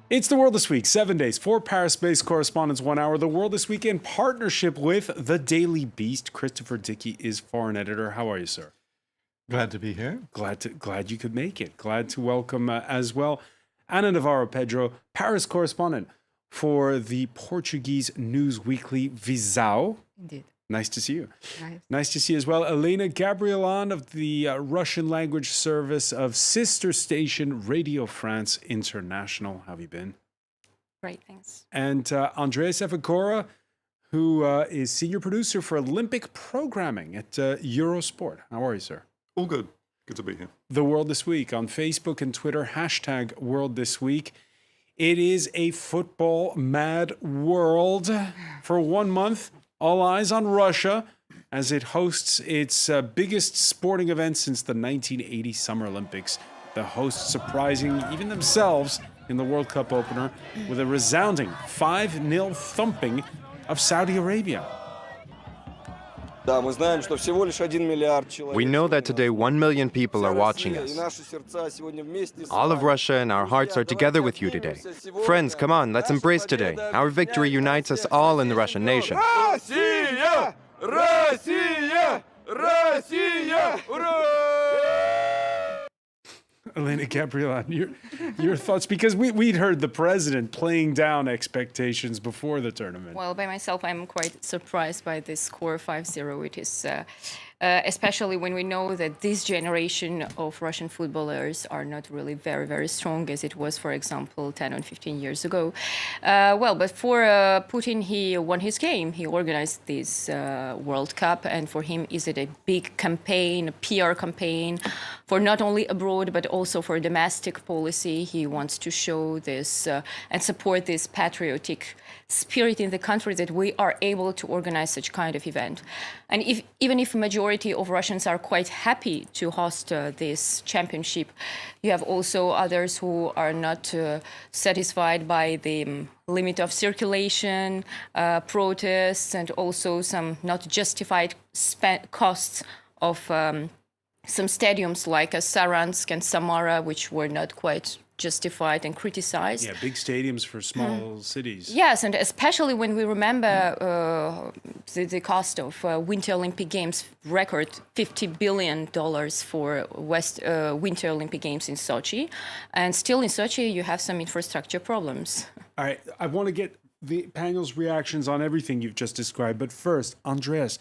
It's The World This Week, 7 days, 4 Paris-based correspondents, 1 hour. The World This Week in partnership with The Daily Beast. Christopher Dickey is foreign editor. How are you, sir? Glad to be here. Glad you could make it. Glad to welcome as well Ana Navarro Pedro, Paris correspondent for the Portuguese news weekly Visão. Indeed. Nice to see you. Nice to see you as well. Elena Gabrielan of the Russian language service of sister station Radio France International. How have you been? Great, thanks. And Andreas Evagora, who is senior producer for Olympic programming at Eurosport. How are you, sir? All good. Good to be here. The World This Week on Facebook and Twitter, hashtag World This Week. It is a football mad world for 1 month. All eyes on Russia as it hosts its biggest sporting event since the 1980 Summer Olympics. The hosts surprising even themselves in the World Cup opener with a resounding 5-0 thumping of Saudi Arabia. We know that today 1 million people are watching us. All of Russia and our hearts are together with you today. Friends, come on, let's embrace today. Our victory unites us all in the Russian nation. Россия! Россия! Россия! Elena Gabrielan, your thoughts? Because we'd heard the president playing down expectations before the tournament. Well, by myself, I'm quite surprised by this score 5-0. It is, especially when we know that this generation of Russian footballers are not really very, very strong as it was, for example, 10 or 15 years ago. But for Putin, he won his game. He organized this World Cup, and for him, is it a big campaign, a PR campaign, for not only abroad, but also for domestic policy. He wants to show this and support this patriotic spirit in the country that we are able to organize such kind of event. And even if a majority of Russians are quite happy to host this championship, you have also others who are not satisfied by the limit of circulation, protests, and also some not justified costs of some stadiums like Saransk and Samara, which were not quite justified and criticized. Yeah, big stadiums for small cities. Yes, and especially when we remember the cost of Winter Olympic Games, record $50 billion for Winter Olympic Games in Sochi. And still in Sochi, you have some infrastructure problems. All right, I want to get the panel's reactions on everything you've just described. But first, Andreas,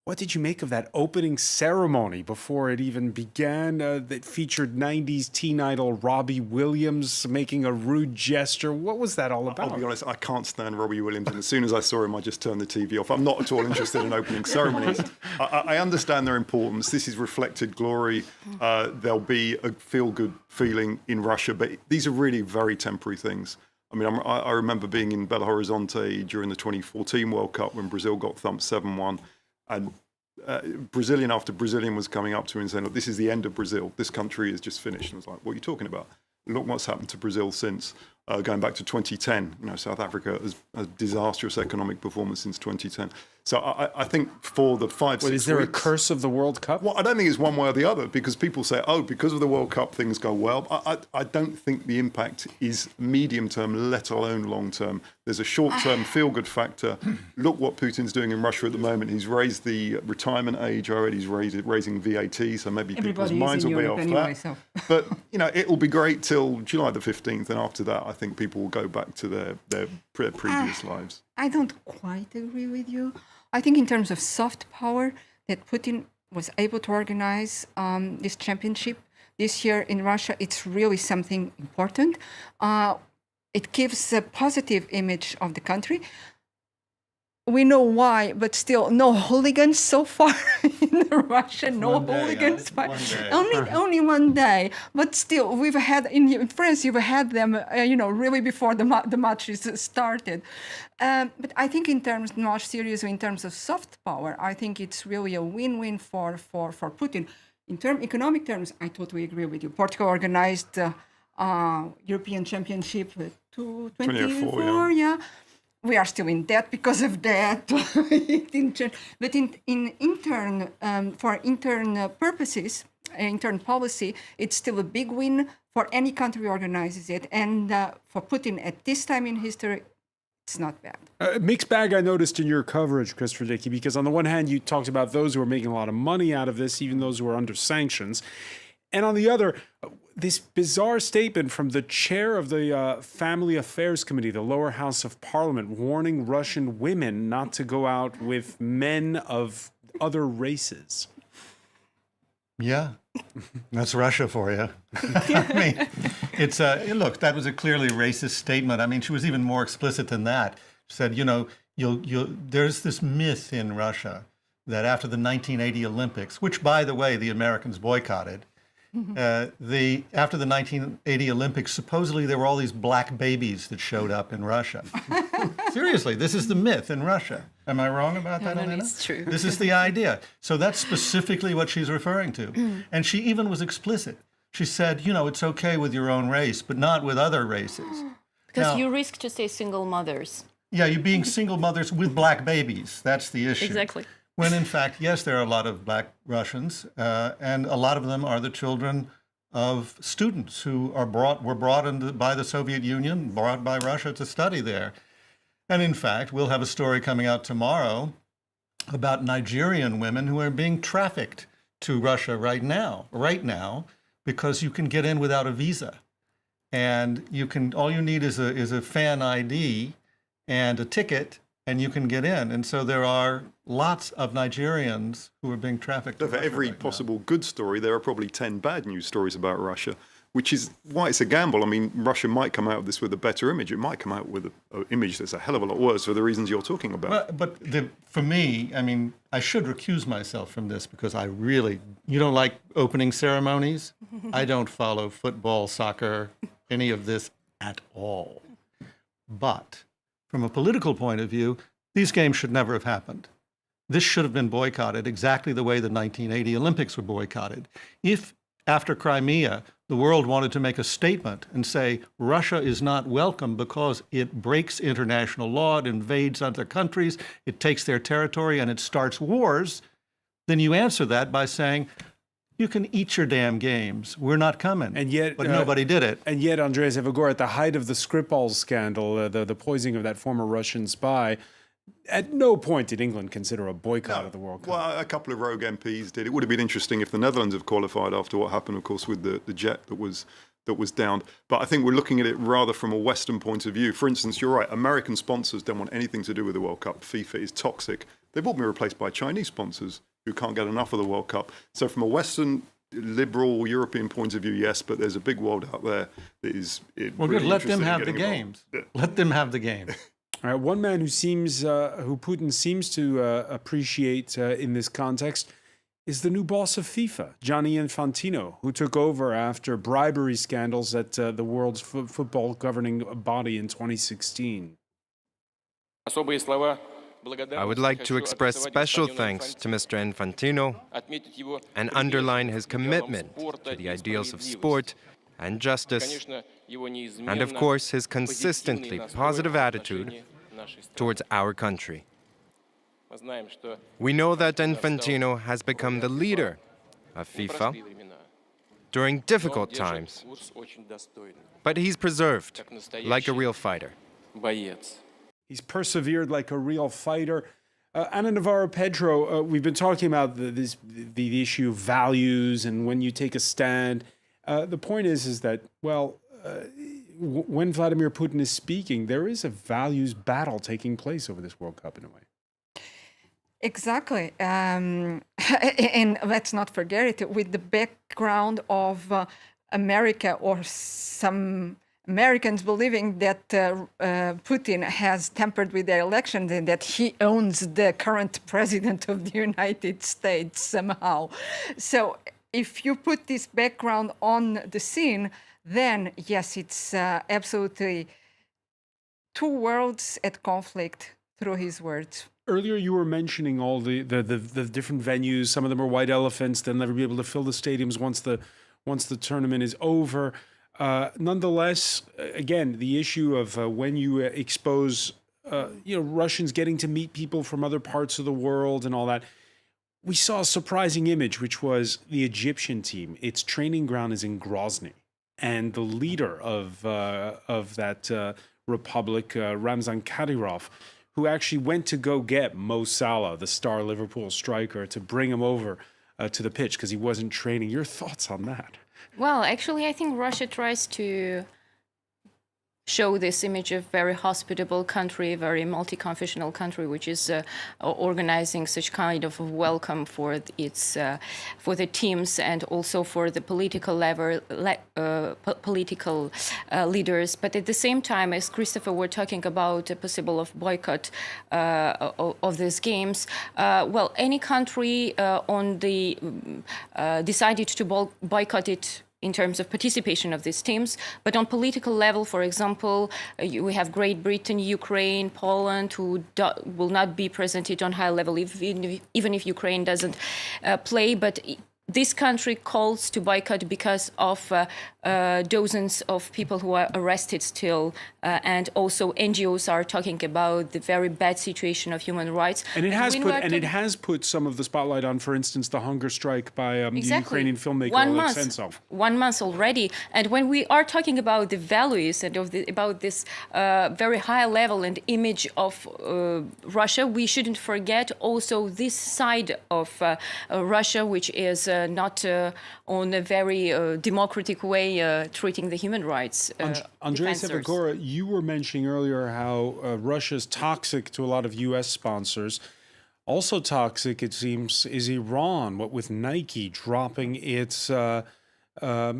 what did you make of that opening ceremony before it even began that featured 90s teen idol Robbie Williams making a rude gesture? What was that all about? I'll be honest, I can't stand Robbie Williams, and as soon as I saw him, I just turned the TV off. I'm not at all interested in opening ceremonies. I understand their importance. This is reflected glory. There'll be a feel-good feeling in Russia, but these are really very temporary things. I mean, I remember being in Belo Horizonte during the 2014 World Cup when Brazil got thumped 7-1. And Brazilian after Brazilian was coming up to me and saying, look, this is the end of Brazil. This country is just finished. And I was like, what are you talking about? Look what's happened to Brazil since going back to 2010. You know, South Africa has a disastrous economic performance since 2010. So I think for the 5-6 Is there weeks, a curse of the World Cup? Well, I don't think it's one way or the other, because people say, oh, because of the World Cup, things go well. I don't think the impact is medium term, let alone long term. There's a short term feel good factor. Look what Putin's doing in Russia at the moment. He's raised the retirement age already. He's raising VAT, so maybe people's minds will be off that. But, you know, it will be great till July the 15th. And after that, I think people will go back to their previous lives. I don't quite agree with you. I think in terms of soft power, that Putin was able to organize this championship this year in Russia, it's really something important. It gives a positive image of the country. We know why, but still, no hooligans so far in Russia. No hooligans. Only 1 day. But still, we've had in France. You've had them, really before the matches started. But I think, in terms more serious, in terms of soft power, I think it's really a win-win for Putin. In economic terms, I totally agree with you. Portugal organized European Championship 2024. Yeah. we are still in debt because of that. But for intern purposes, intern policy, it's still a big win for any country who organizes it. And for Putin at this time in history, it's not bad. Mixed bag, I noticed in your coverage, Christopher Dickey, because on the one hand, you talked about those who are making a lot of money out of this, even those who are under sanctions. And on the other, this bizarre statement from the chair of the Family Affairs Committee, the lower house of parliament, warning Russian women not to go out with men of other races. Yeah, that's Russia for you. I mean, it's look, that was a clearly racist statement. I mean, she was even more explicit than that. She said, you know, there's this myth in Russia that after the 1980 Olympics, which, by the way, the Americans boycotted, after the 1980 Olympics, supposedly there were all these black babies that showed up in Russia. Seriously, this is the myth in Russia. Am I wrong about that, Elena? It's true. This is the idea. So that's specifically what she's referring to. And she even was explicit. She said, you know, it's okay with your own race, but not with other races. Because Now- you risk to say single mothers. Yeah, you're being single mothers with black babies. That's the issue. Exactly. When in fact, yes, there are a lot of black Russians, and a lot of them are the children of students who were brought in by the Soviet Union, brought by Russia to study there. And in fact, we'll have a story coming out tomorrow about Nigerian women who are being trafficked to Russia right now, because you can get in without a visa. And all you need is a fan ID and a ticket, and you can get in. And so there are lots of Nigerians who are being trafficked. So to for Russia every right now. possible good story, there are probably 10 bad news stories about Russia, which is why it's a gamble. I mean, Russia might come out of this with a better image. It might come out with an image that's a hell of a lot worse for the reasons you're talking about. Well, but for me, I mean, I should recuse myself from this because you don't like opening ceremonies? I don't follow football, soccer, any of this at all. But from a political point of view, these games should never have happened. This should have been boycotted exactly the way the 1980 Olympics were boycotted. If, after Crimea, the world wanted to make a statement and say Russia is not welcome because it breaks international law, it invades other countries, it takes their territory, and it starts wars, then you answer that by saying, you can eat your damn games. We're not coming. And yet, but nobody did it. And yet, Andreas Evagor, at the height of the Skripal scandal, the poisoning of that former Russian spy, at no point did England consider a boycott of the World Cup. Well, a couple of rogue MPs did. It would have been interesting if the Netherlands have qualified after what happened, of course, with the jet that was downed. But I think we're looking at it rather from a Western point of view. For instance, you're right, American sponsors don't want anything to do with the World Cup. FIFA is toxic. They've all been replaced by Chinese sponsors who can't get enough of the World Cup. So from a Western liberal European point of view, yes, but there's a big world out there that is Well, really good. Let them interested in have the getting games. involved. Let them have the games. All right, one man who Putin seems to appreciate in this context is the new boss of FIFA, Gianni Infantino, who took over after bribery scandals at the world's football governing body in 2016. I would like to express special thanks to Mr. Infantino and underline his commitment to the ideals of sport and justice, and of course his consistently positive attitude towards our country. We know that Infantino has become the leader of FIFA during difficult times, but he's preserved like a real fighter. He's persevered like a real fighter. Ana Navarro Pedro, we've been talking about the issue of values and when you take a stand. The point is that, when Vladimir Putin is speaking, there is a values battle taking place over this World Cup in a way. Exactly. And let's not forget it, with the background of America or some Americans believing that Putin has tampered with their elections and that he owns the current president of the United States somehow. So if you put this background on the scene, then yes, it's absolutely two worlds at conflict through his words. Earlier, you were mentioning all the different venues. Some of them are white elephants. They'll never be able to fill the stadiums once the tournament is over. Nonetheless, again, the issue of when you expose Russians getting to meet people from other parts of the world and all that. We saw a surprising image, which was the Egyptian team. Its training ground is in Grozny, and the leader of that republic, Ramzan Kadyrov, who actually went to go get Mo Salah, the star Liverpool striker, to bring him over to the pitch because he wasn't training. Your thoughts on that? Well, actually, I think Russia tries to show this image of very hospitable country, very multi-confessional country, which is organizing such kind of welcome for its for the teams and also for the political level, political leaders. But at the same time, as Christopher were talking about a possible of boycott of these games, well, any country on the decided to boycott it in terms of participation of these teams. But on political level, for example, we have Great Britain, Ukraine, Poland, who will not be presented on high level, even if Ukraine doesn't play. But this country calls to boycott because of dozens of people who are arrested still. And also NGOs are talking about the very bad situation of human rights. And it has put some of the spotlight on, for instance, the hunger strike by the Ukrainian filmmaker Oleg Sentsov. 1 month already. And when we are talking about the values and about this very high level and image of Russia, we shouldn't forget also this side of Russia, which is not on a very democratic way treating the human rights. Andrea Sevagora, you were mentioning earlier how Russia's toxic to a lot of U.S. sponsors. Also toxic, it seems, is Iran, what with Nike dropping its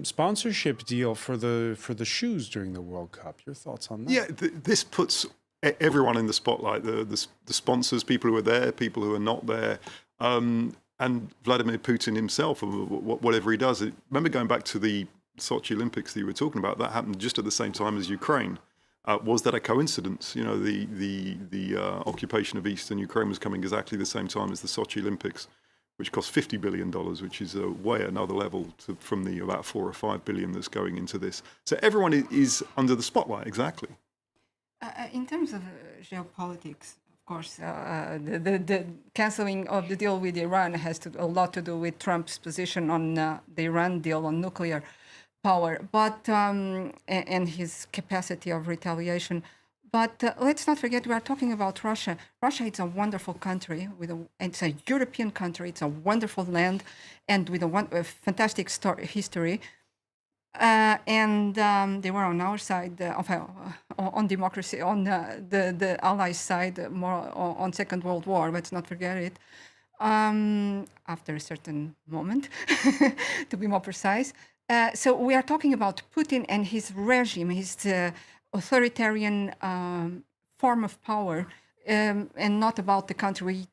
sponsorship deal for the shoes during the World Cup. Your thoughts on that? Yeah, this puts everyone in the spotlight, the sponsors, people who are there, people who are not there, and Vladimir Putin himself, whatever he does. Remember going back to the Sochi Olympics that you were talking about, that happened just at the same time as Ukraine. Was that a coincidence? You know, the occupation of Eastern Ukraine was coming exactly the same time as the Sochi Olympics, which cost $50 billion, which is way another level from the about 4 or 5 billion that's going into this. So everyone is under the spotlight, exactly. In terms of geopolitics, of course, the canceling of the deal with Iran has a lot to do with Trump's position on the Iran deal on nuclear power, but and his capacity of retaliation. But let's not forget, we are talking about Russia. Russia is a wonderful country. It's a European country. It's a wonderful land, and with a fantastic history. And they were on our side, on democracy, on the Allies' side, more on Second World War. Let's not forget it. After a certain moment, to be more precise. So we are talking about Putin and his regime, his authoritarian form of power, and not about the country,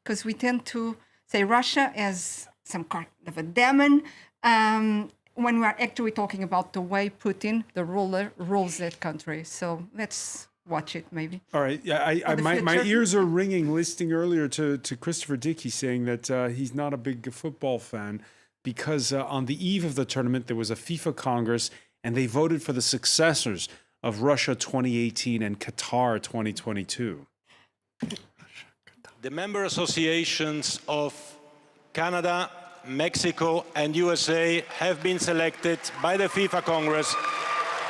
because we tend to say Russia as some kind of a demon, when we are actually talking about the way Putin, the ruler, rules that country. So let's watch it, maybe. All right. Yeah, my ears are ringing, listening earlier to Christopher Dickey saying that he's not a big football fan because on the eve of the tournament, there was a FIFA Congress, and they voted for the successors of Russia 2018 and Qatar 2022. The member associations of Canada, Mexico and USA have been selected by the FIFA Congress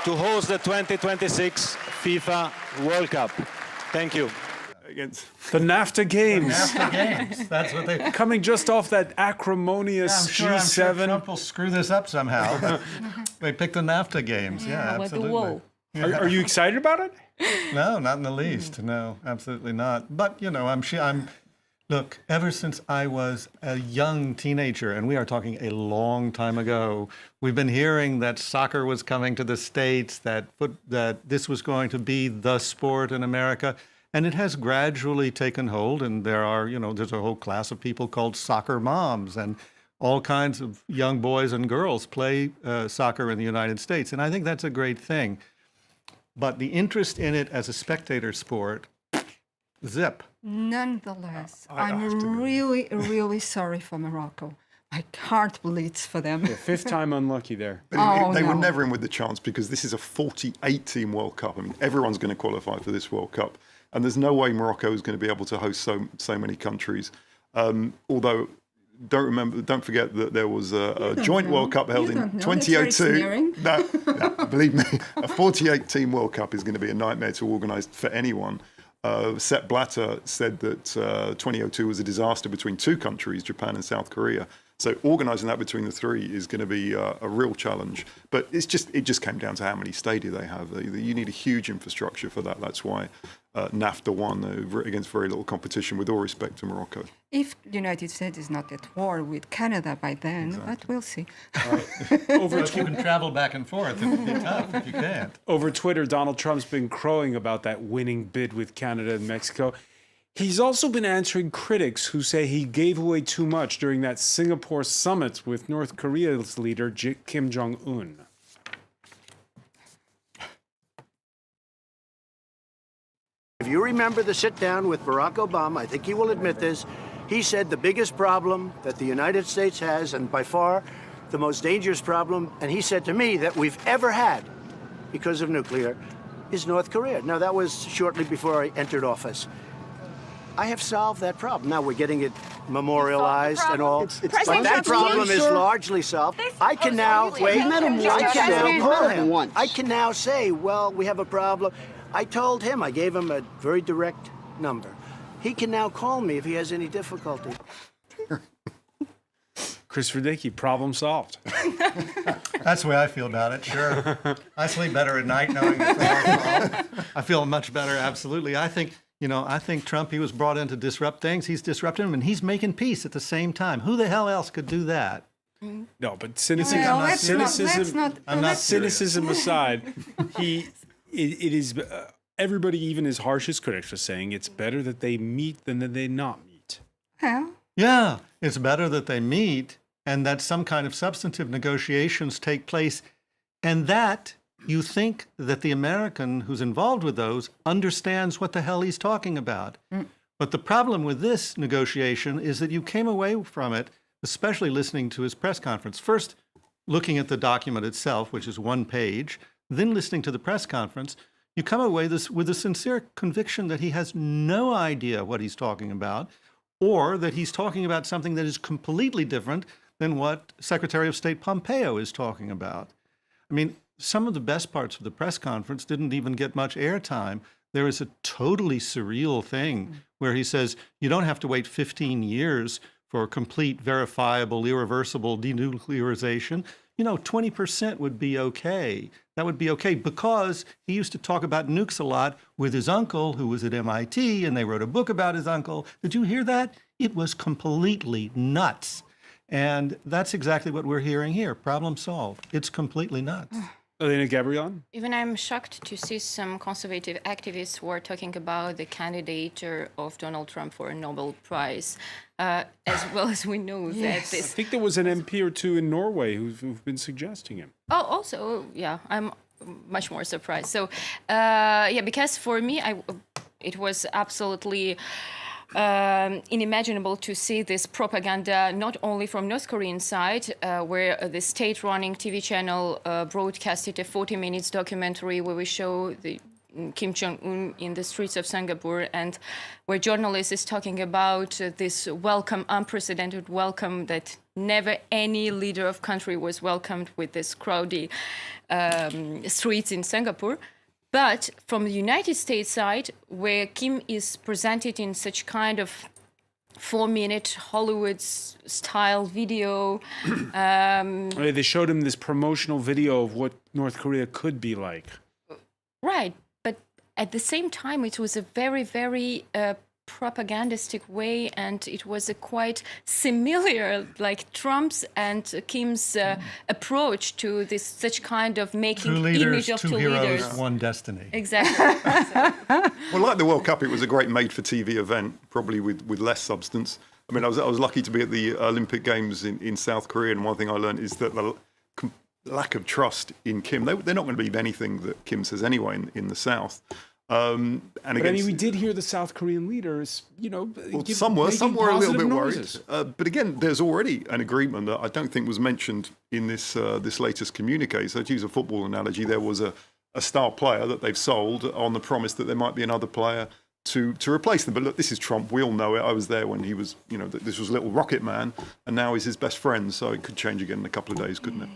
to host the 2026 FIFA World Cup. Thank you. The NAFTA Games. NAFTA Games. That's what they... Coming just off that acrimonious G7. I'm sure Trump will screw this up somehow. They picked the NAFTA Games. Yeah, absolutely. The wall. Are you excited about it? No, not in the least. No, absolutely not. But, you know, look, ever since I was a young teenager, and we are talking a long time ago, we've been hearing that soccer was coming to the States, that this was going to be the sport in America. And it has gradually taken hold, and there's a whole class of people called soccer moms, and all kinds of young boys and girls play soccer in the United States. And I think that's a great thing. But the interest in it as a spectator sport, zip. Nonetheless, I'm really, really sorry for Morocco. My heart bleeds for them. Yeah, fifth time unlucky there. They were never in with the chance because this is a 48-team World Cup. I mean, everyone's going to qualify for this World Cup. and there's no way Morocco is going to be able to host so many countries. Although, don't forget that there was a joint World Cup held in 2002. No, believe me, a 48-team World Cup is going to be a nightmare to organise for anyone. Sepp Blatter said that 2002 was a disaster between two countries, Japan and South Korea. So organising that between the three is going to be a real challenge. But it just came down to how many stadia they have. You need a huge infrastructure for that. That's why NAFTA won against very little competition, with all respect to Morocco. If the United States is not at war with Canada by then, but we'll see. If you can travel back and forth, it would be tough if you can't. Over Twitter, Donald Trump's been crowing about that winning bid with Canada and Mexico. He's also been answering critics who say he gave away too much during that Singapore summit with North Korea's leader, Kim Jong-un. If you remember the sit-down with Barack Obama, I think he will admit this, he said the biggest problem that the United States has, and by far the most dangerous problem, and he said to me that we've ever had because of nuclear, is North Korea. Now, that was shortly before I entered office. I have solved that problem. Now we're getting it memorialized and all. But that problem is largely solved. I can now wait. I can now call him. I can now say, well, we have a problem. I told him, I gave him a very direct number. He can now call me if he has any difficulty. Chris Verdicki, problem solved. That's the way I feel about it, sure. I sleep better at night knowing it's all solved. I feel much better, absolutely. I think Trump, he was brought in to disrupt things. He's disrupting them, and he's making peace at the same time. Who the hell else could do that? No, but cynicism, cynicism aside, it is everybody, even his harshest critics, are saying it's better that they meet than that they not meet. Yeah, it's better that they meet and that some kind of substantive negotiations take place, and that you think that the American who's involved with those understands what the hell he's talking about. But the problem with this negotiation is that you came away from it, especially listening to his press conference. First, looking at the document itself, which is one page, then listening to the press conference, you come away with a sincere conviction that he has no idea what he's talking about, or that he's talking about something that is completely different than what Secretary of State Pompeo is talking about. I mean, some of the best parts of the press conference didn't even get much airtime. There is a totally surreal thing where he says, you don't have to wait 15 years for complete, verifiable, irreversible denuclearization. 20% would be okay. That would be okay, because he used to talk about nukes a lot with his uncle, who was at MIT, and they wrote a book about his uncle. Did you hear that? It was completely nuts. And that's exactly what we're hearing here. Problem solved. It's completely nuts. Elena Gabriel? Even I'm shocked to see some conservative activists who are talking about the candidature of Donald Trump for a Nobel Prize, as well as we know that I this. think there was an MP or two in Norway who've been suggesting him. Oh, also, yeah, I'm much more surprised. So, because for me, it was absolutely unimaginable to see this propaganda not only from North Korean side, where the state-running TV channel broadcasted a 40-minute documentary where we show the Kim Jong-un in the streets of Singapore, and where journalists is talking about this welcome, unprecedented welcome that never any leader of country was welcomed with this crowded streets in Singapore. But from the United States side, where Kim is presented in such kind of 4-minute Hollywood-style video. They showed him this promotional video of what North Korea could be like. Right. But at the same time, it was a very, very propagandistic way, and it was a quite similar, like Trump's and Kim's approach to this such kind of making two leaders, image of two heroes, leaders. one destiny. Exactly. Well, like the World Cup, it was a great made-for-TV event, probably with less substance. I mean, I was lucky to be at the Olympic Games in South Korea, and one thing I learned is that the lack of trust in Kim, they're not going to believe anything that Kim says anyway in the South. And but I mean, we did hear the South Korean leaders, some were a little bit noises. worried. But again, there's already an agreement that I don't think was mentioned in this latest communique. So to use a football analogy, there was a star player that they've sold on the promise that there might be another player to replace them. But look, this is Trump. We all know it. I was there when he was, this was little rocket man, and now he's his best friend. So it could change again in a couple of days, couldn't it?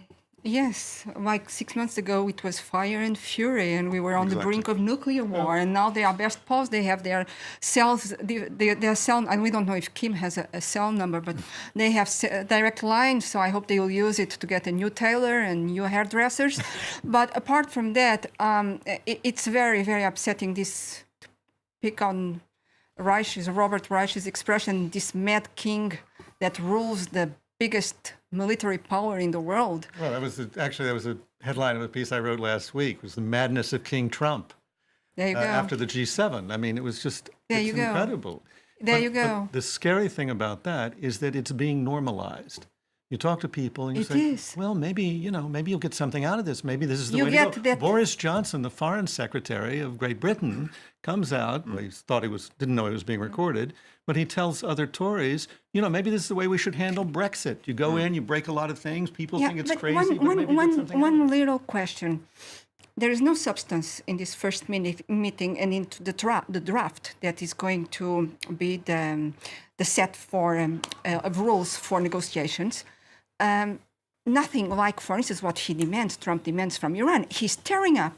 Yes, like 6 months ago, it was fire and fury, and we were on the brink of nuclear war. And now they are best pals. They have their cells, their cell, and we don't know if Kim has a cell number, but they have direct lines. So I hope they will use it to get a new tailor and new hairdressers. But apart from that, it's very, very upsetting. This pick on Robert Reich's expression, this mad king that rules the biggest military power in the world. Well, that was a headline of a piece I wrote last week. Was the madness of King Trump. There you go. After the G7, I mean, it was just incredible. There But the scary thing about that is that it's being normalized. You talk to people and you say, well, maybe you'll get something out of this. Maybe this is the way to go. Boris Johnson, the Foreign Secretary of Great Britain, comes out. Well, he didn't know he was being recorded, but he tells other Tories, maybe this is the way we should handle Brexit. You go in, you break a lot of things. People think it's crazy, but maybe you get something one little question. There is no substance in this first meeting and into the draft that is going to be the set for of rules for negotiations. Nothing like, for instance, what Trump demands from Iran. He's tearing up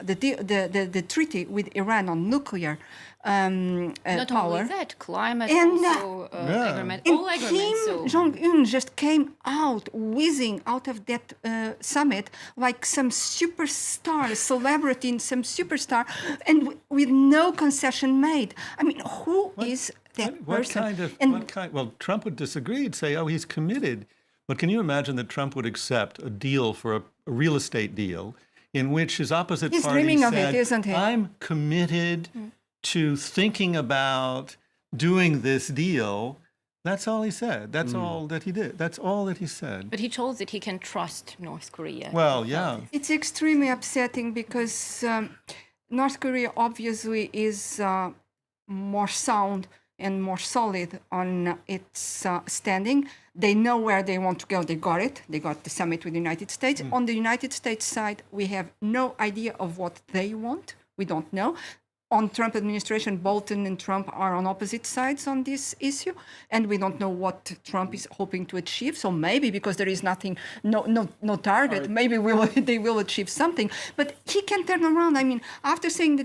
the treaty with Iran on nuclear Not power. only that, climate And, also agreement, And all agreements. Kim Jong-un just came out whizzing out of that summit like some superstar, celebrity and some superstar, and with no concession made. I mean, who is that person? Well, Trump would disagree. He'd say, he's committed. But can you imagine that Trump would accept a deal for a real estate deal in which his opposite He's party dreaming said, of it, isn't he? I'm committed to thinking about doing this deal. That's all he said. That's all that he did. That's all that he said. But he told that he can trust North Korea. Well, yeah. It's extremely upsetting because North Korea obviously is more sound and more solid on its standing. They know where they want to go. They got it. They got the summit with the United States. On the United States side, we have no idea of what they want. We don't know. On Trump administration, Bolton and Trump are on opposite sides on this issue, and we don't know what Trump is hoping to achieve. So maybe because there is nothing, no target, maybe they will achieve something. But he can turn around. I mean, after saying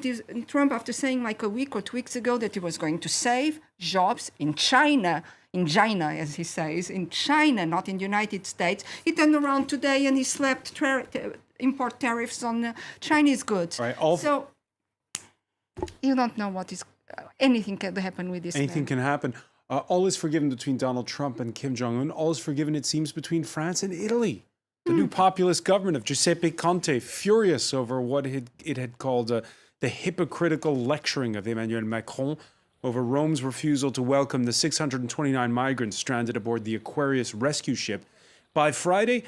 like a week or 2 weeks ago that he was going to save jobs in China, as he says, in China, not in the United States, he turned around today and he slapped import tariffs on Chinese goods. Right. So you don't know what is anything can happen with this. Anything can happen. All is forgiven between Donald Trump and Kim Jong-un. All is forgiven, it seems, between France and Italy. The new populist government of Giuseppe Conte, furious over what it had called the hypocritical lecturing of Emmanuel Macron over Rome's refusal to welcome the 629 migrants stranded aboard the Aquarius rescue ship. By Friday,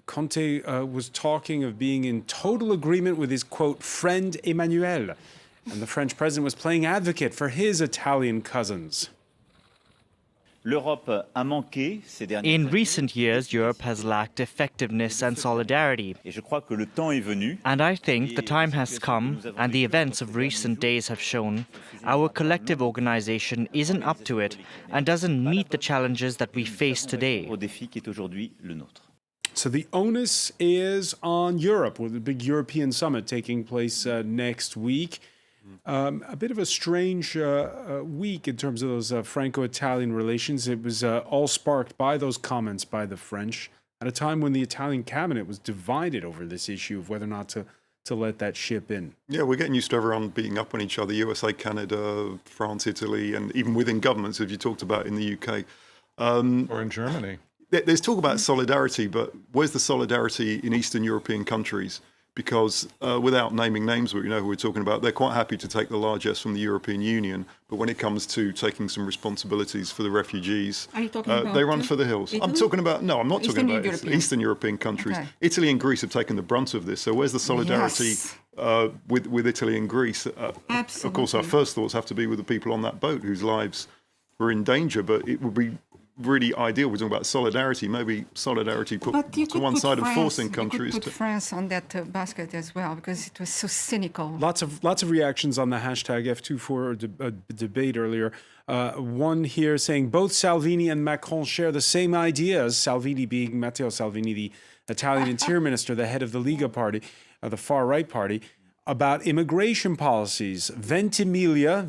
Conte was talking of being in total agreement with his, quote, friend Emmanuel. And the French president was playing advocate for his Italian cousins. In recent years, Europe has lacked effectiveness and solidarity. And I think the time has come, and the events of recent days have shown, our collective organization isn't up to it and doesn't meet the challenges that we face today. So the onus is on Europe, with the big European summit taking place next week. A bit of a strange week in terms of those Franco-Italian relations. It was all sparked by those comments by the French at a time when the Italian cabinet was divided over this issue of whether or not to let that ship in. Yeah, we're getting used to everyone beating up on each other, USA, Canada, France, Italy, and even within governments, as you talked about in the UK. Or in Germany. There's talk about solidarity, but where's the solidarity in Eastern European countries? Because without naming names, we know who we're talking about, they're quite happy to take the largesse from the European Union. But when it comes to taking some responsibilities for the refugees, Are you talking about they run for the hills. Italy? I'm talking about, no, I'm not talking about Eastern European countries. Okay. Italy and Greece have taken the brunt of this. So where's the solidarity with Italy and Greece? Absolutely. Of course, our first thoughts have to be with the people on that boat whose lives were in danger. But it would be really ideal. We're talking about solidarity. Maybe solidarity put But you to could one put side France, and forcing you countries could put to. France on that basket as well because it was so cynical. Lots of reactions on the hashtag F24 debate earlier. One here saying both Salvini and Macron share the same ideas. Salvini being Matteo Salvini, the Italian interior minister, the head of the Lega party, the far right party, about immigration policies. Ventimiglia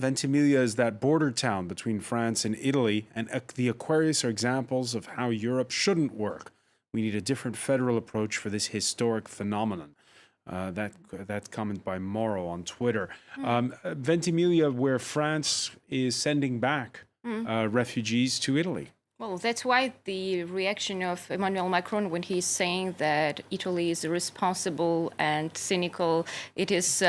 is that border town between France and Italy, and the Aquarius are examples of how Europe shouldn't work. We need a different federal approach for this historic phenomenon. That comment by Morrow on Twitter. Ventimiglia, where France is sending back refugees to Italy. Well, that's why the reaction of Emmanuel Macron when he's saying that Italy is irresponsible and cynical, it is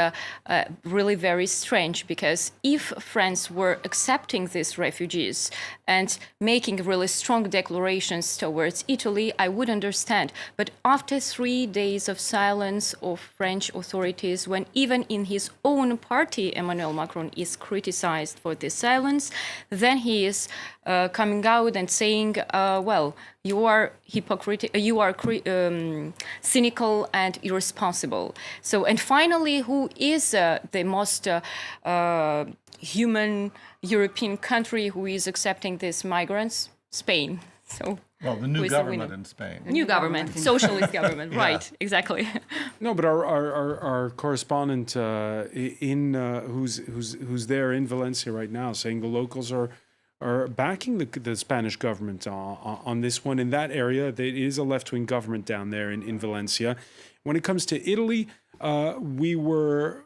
really very strange, because if France were accepting these refugees and making really strong declarations towards Italy, I would understand. But after 3 days of silence of French authorities, when even in his own party Emmanuel Macron is criticized for this silence, then he is coming out and saying, well, you are cynical and irresponsible. So, and finally, who is the most human European country who is accepting these migrants? Spain. So, Well, the new government in Spain. New government, socialist government, right? Exactly. No, but our correspondent who's there in Valencia right now, saying the locals are backing the Spanish government on this one. In that area, there is a left-wing government down there in Valencia. When it comes to Italy, we're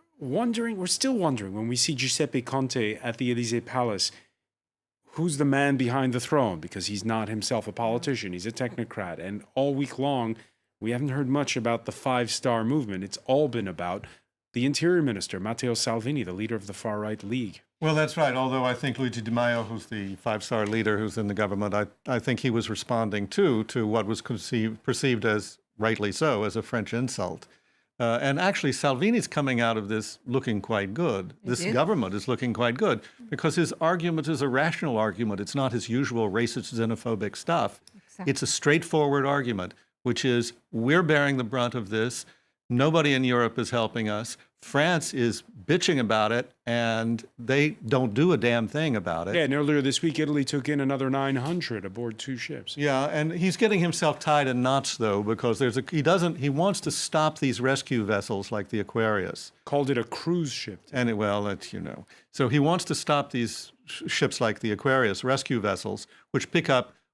still wondering when we see Giuseppe Conte at the Élysée Palace, who's the man behind the throne? Because he's not himself a politician, he's a technocrat. And all week long, we haven't heard much about the Five-Star Movement. It's all been about the Interior Minister, Matteo Salvini, the leader of the far-right League. Well, that's right. Although I think Luigi Di Maio, who's the five-star leader who's in the government, I think he was responding to what was perceived as, rightly so, as a French insult. And actually, Salvini's coming out of this looking quite good. This government is looking quite good because his argument is a rational argument. It's not his usual racist, xenophobic stuff. Exactly. It's a straightforward argument, which is we're bearing the brunt of this. Nobody in Europe is helping us. France is bitching about it, and they don't do a damn thing about it. Yeah, and earlier this week, Italy took in another 900 aboard 2 ships. Yeah, and he's getting himself tied in knots, though, because he wants to stop these rescue vessels like the Aquarius. Called it a cruise ship. And well, so he wants to stop these ships like the Aquarius, rescue vessels, which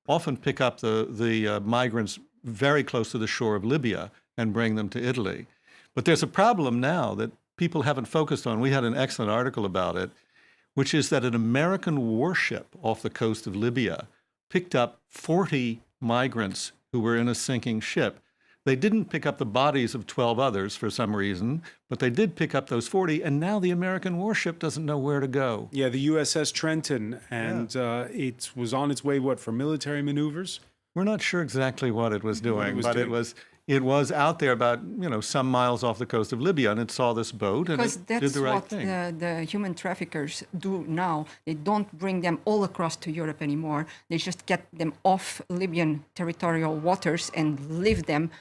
often pick up the migrants very close to the shore of Libya and bring them to Italy. But there's a problem now that people haven't focused on. We had an excellent article about it, which is that an American warship off the coast of Libya picked up 40 migrants who were in a sinking ship. They didn't pick up the bodies of 12 others for some reason, but they did pick up those 40, and now the American warship doesn't know where to go. Yeah, the USS Trenton, and it was on its way, for military maneuvers? We're not sure exactly what it was doing, but it was out there about, some miles off the coast of Libya, and it saw this boat and it did the right thing. Because that's what the human traffickers do now. They don't bring them all across to Europe anymore. They just get them off Libyan territorial waters and leave them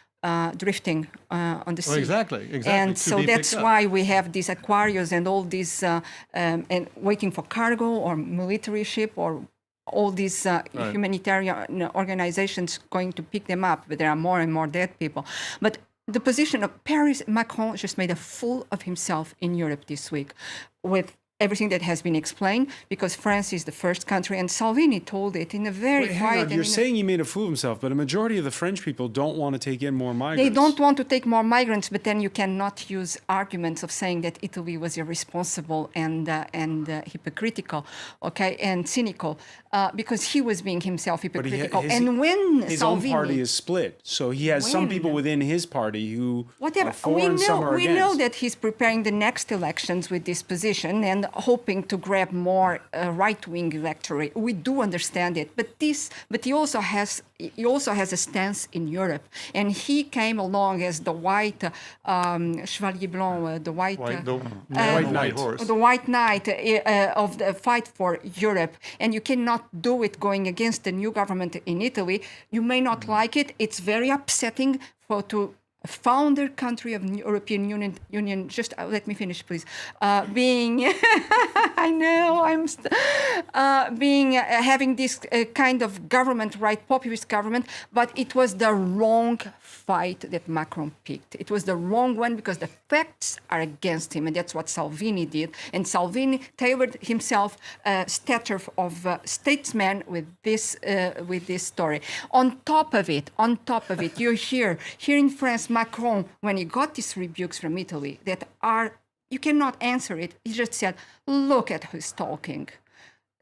drifting on the sea. Well, exactly. And so that's why we have these Aquarius and all these, and waiting for cargo or military ship or all these humanitarian organizations going to pick them up, but there are more and more dead people. But the position of Paris, Macron just made a fool of himself in Europe this week with everything that has been explained, because France is the first country, and Salvini told it in a very quiet... You're saying he made a fool of himself, but a majority of the French people don't want to take in more migrants. They don't want to take more migrants, but then you cannot use arguments of saying that Italy was irresponsible and hypocritical, and cynical, because he was being himself hypocritical. And when his Salvini, own party is split, so he has some people within his party who whatever are for and some are against. We know that he's preparing the next elections with this position, and hoping to grab more right-wing electorate. We do understand it, but he also has a stance in Europe, and he came along as the white Chevalier Blanc, the white White horse. the white knight of the fight for Europe, and you cannot do it going against the new government in Italy. You may not like it. It's very upsetting to a founder country of the European Union. Just let me finish, please. Being, I know having this kind of government, right, populist government, but it was the wrong fight that Macron picked. It was the wrong one because the facts are against him, and that's what Salvini did. And Salvini tailored himself stature of statesman with this story. On top of it, you hear here in France, Macron, when he got these rebukes from Italy that are, you cannot answer it, he just said, look at who's talking.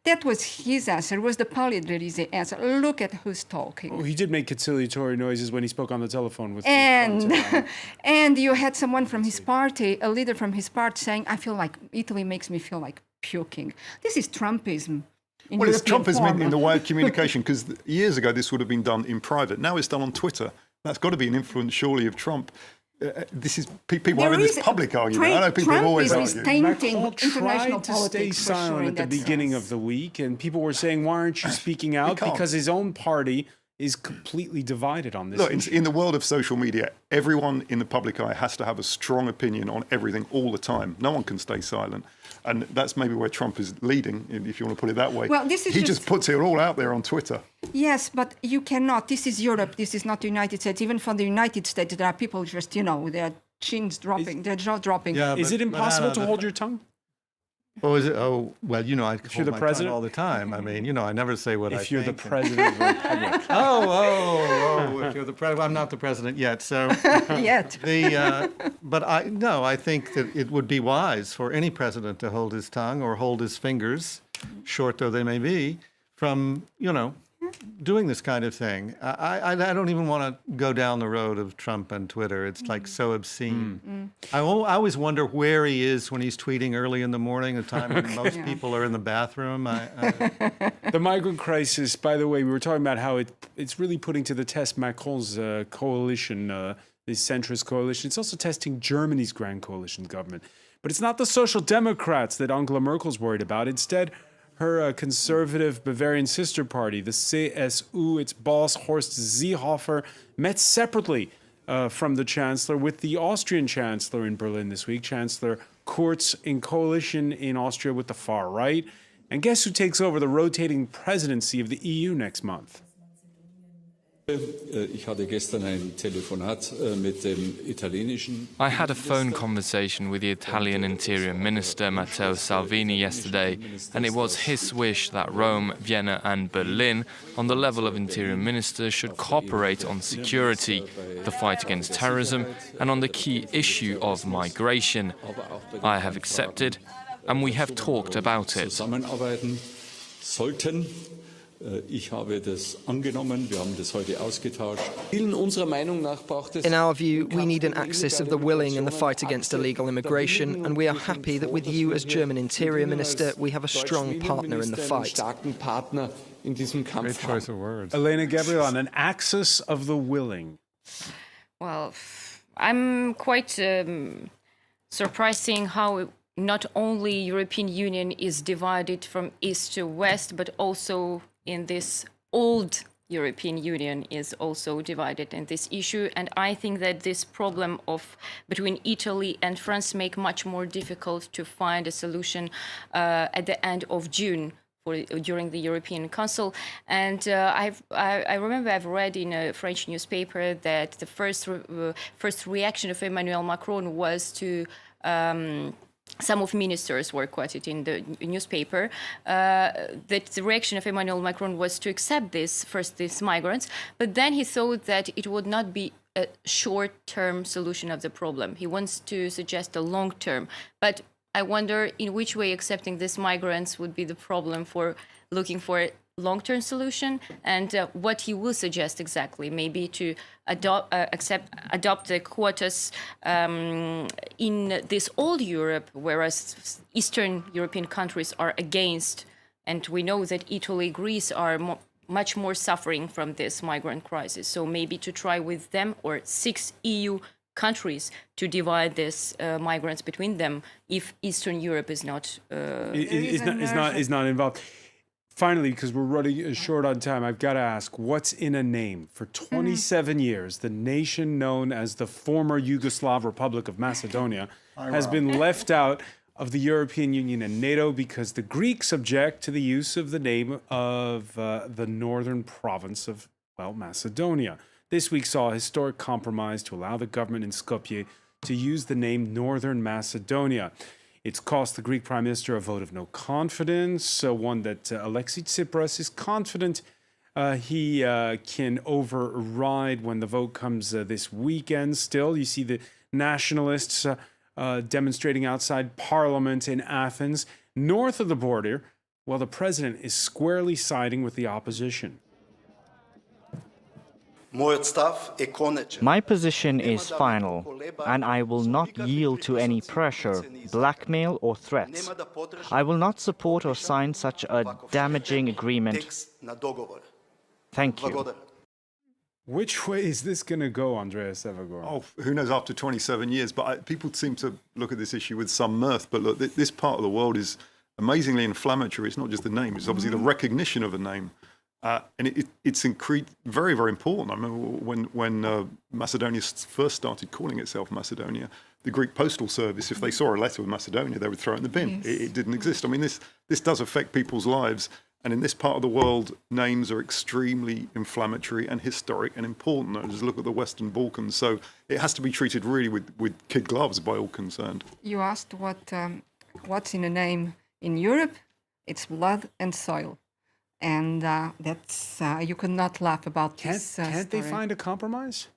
That was his answer, was the Pagliarese answer. Look at who's talking. Oh, he did make conciliatory noises when he spoke on the telephone with and you had someone from his party, a leader from his party, saying, I feel like Italy makes me feel like puking. This is Trumpism. Well, it's Trumpism in the way of communication, because years ago this would have been done in private. Now it's done on Twitter. That's got to be an influence, surely, of Trump. This is people having this public argument. I know people have always argued. Macron tried to stay silent at the beginning of the week, and people were saying, "Why aren't you speaking out?" Because his own party is completely divided on this. Look, issue. in the world of social media, everyone in the public eye has to have a strong opinion on everything all the time. No one can stay silent. And that's maybe where Trump is leading, if you want to put it that way. Well, this is he just puts it all out there on Twitter. Yes, but you cannot. This is Europe. This is not the United States. Even for the United States, there are people just, their chins dropping, their jaw dropping. Yeah, is it impossible to hold your tongue? Oh, is it? Oh, well, I hold the my president? tongue all the time. I mean, I never say what I think. If you're the president of the republic. If you're the president. I'm not the president yet, so. Yet. But I think that it would be wise for any president to hold his tongue or hold his fingers, short though they may be, from, doing this kind of thing. I don't even want to go down the road of Trump and Twitter. It's like so obscene. I always wonder where he is when he's tweeting early in the morning, a time when most people are in the bathroom. The migrant crisis, by the way, we were talking about how it's really putting to the test Macron's coalition, this centrist coalition. It's also testing Germany's grand coalition government. But it's not the Social Democrats that Angela Merkel's worried about. Instead, her conservative Bavarian sister party, the CSU, its boss, Horst Seehofer, met separately from the chancellor with the Austrian chancellor in Berlin this week, Chancellor Kurz, in coalition in Austria with the far right. And guess who takes over the rotating presidency of the EU next month? I had a phone conversation with the Italian Interior Minister Matteo Salvini yesterday, and it was his wish that Rome, Vienna and Berlin, on the level of Interior Ministers, should cooperate on security, the fight against terrorism and on the key issue of migration. I have accepted, and we have talked about it. Ich habe das angenommen, wir haben das heute ausgetauscht. In our view, we need an axis of the willing in the fight against illegal immigration, and we are happy that with you as German Interior Minister, we have a strong partner in the fight. Great choice of words. Elena Gabriel, on an axis of the willing. Well, I'm quite surprised seeing how not only European Union is divided from east to west, but also in this old European Union is also divided in this issue. And I think that this problem between Italy and France make much more difficult to find a solution at the end of June during the European Council. And I remember I've read in a French newspaper that the first reaction of Emmanuel Macron was to some of ministers were quoted in the newspaper, that the reaction of Emmanuel Macron was to accept these migrants, but then he thought that it would not be a short-term solution of the problem. He wants to suggest a long-term, but I wonder in which way accepting these migrants would be the problem for looking for long-term solution, and what he will suggest exactly, maybe to adopt the quotas in this old Europe, whereas Eastern European countries are against, and we know that Italy, Greece are much more suffering from this migrant crisis. So maybe to try with them or 6 EU countries to divide these migrants between them if Eastern Europe is not involved. Finally, because we're running short on time, I've got to ask, what's in a name? For 27 years, the nation known as the former Yugoslav Republic of Macedonia has been left out of the European Union and NATO because the Greeks object to the use of the name of the northern province of, Macedonia. This week saw a historic compromise to allow the government in Skopje to use the name Northern Macedonia. It's cost the Greek Prime Minister a vote of no confidence, one that Alexis Tsipras is confident he can override when the vote comes this weekend. Still, you see the nationalists demonstrating outside Parliament in Athens. North of the border, the president is squarely siding with the opposition. My position is final, and I will not yield to any pressure, blackmail, or threats. I will not support or sign such a damaging agreement. Thank you. Which way is this going to go, Andreas Evagora? Oh, who knows after 27 years, but people seem to look at this issue with some mirth. But look, this part of the world is amazingly inflammatory. It's not just the name, it's obviously the recognition of a name. And it's very, very important. I remember when Macedonia first started calling itself Macedonia, the Greek Postal Service, if they saw a letter with Macedonia, they would throw it in the bin. Yes. It didn't exist. I mean, this does affect people's lives. And in this part of the world, names are extremely inflammatory and historic and important. Just look at the Western Balkans. So it has to be treated really with kid gloves by all concerned. You asked what's in a name in Europe? It's blood and soil. And that's you cannot laugh about this. Can't they find a compromise?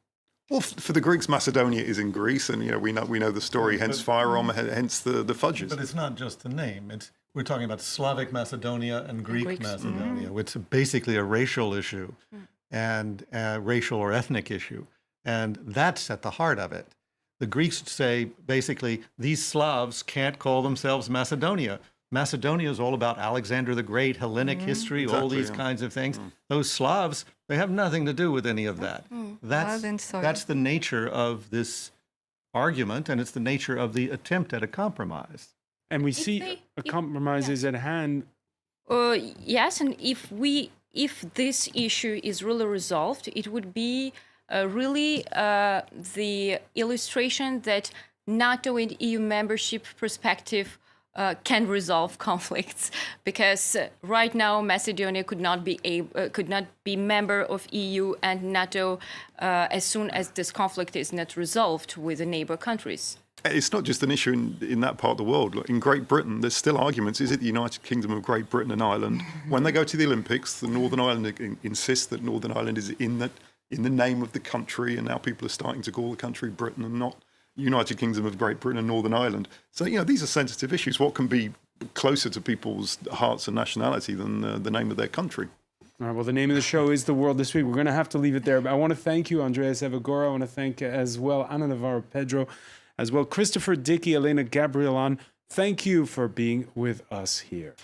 Well, for the Greeks, Macedonia is in Greece, and we know the story. Hence Fyrom, hence the fudges. But it's not just the name. We're talking about Slavic Macedonia and Greek Macedonia, which is basically a racial issue, and a racial or ethnic issue, and that's at the heart of it. The Greeks say basically these Slavs can't call themselves Macedonia. Macedonia is all about Alexander the Great, Hellenic history, all these kinds of things. Those Slavs, they have nothing to do with any of that. That's the nature of this argument, and it's the nature of the attempt at a compromise. And we see a compromise is at hand. Yes, and if this issue is really resolved, it would be really the illustration that NATO and EU membership perspective can resolve conflicts, because right now Macedonia could not be member of EU and NATO as soon as this conflict is not resolved with the neighbor countries. It's not just an issue in that part of the world. Look, in Great Britain, there's still arguments. Is it the United Kingdom of Great Britain and Ireland? When they go to the Olympics, the Northern Ireland insists that Northern Ireland is in the name of the country, and now people are starting to call the country Britain and not United Kingdom of Great Britain and Northern Ireland. So, these are sensitive issues. What can be closer to people's hearts and nationality than the name of their country? All right, well, the name of the show is The World This Week. We're going to have to leave it there. But I want to thank you, Andreas Evagora. I want to thank as well Ana Navarro Pedro, as well Christopher Dickey, Elena Gabrielan. Thank you for being with us here.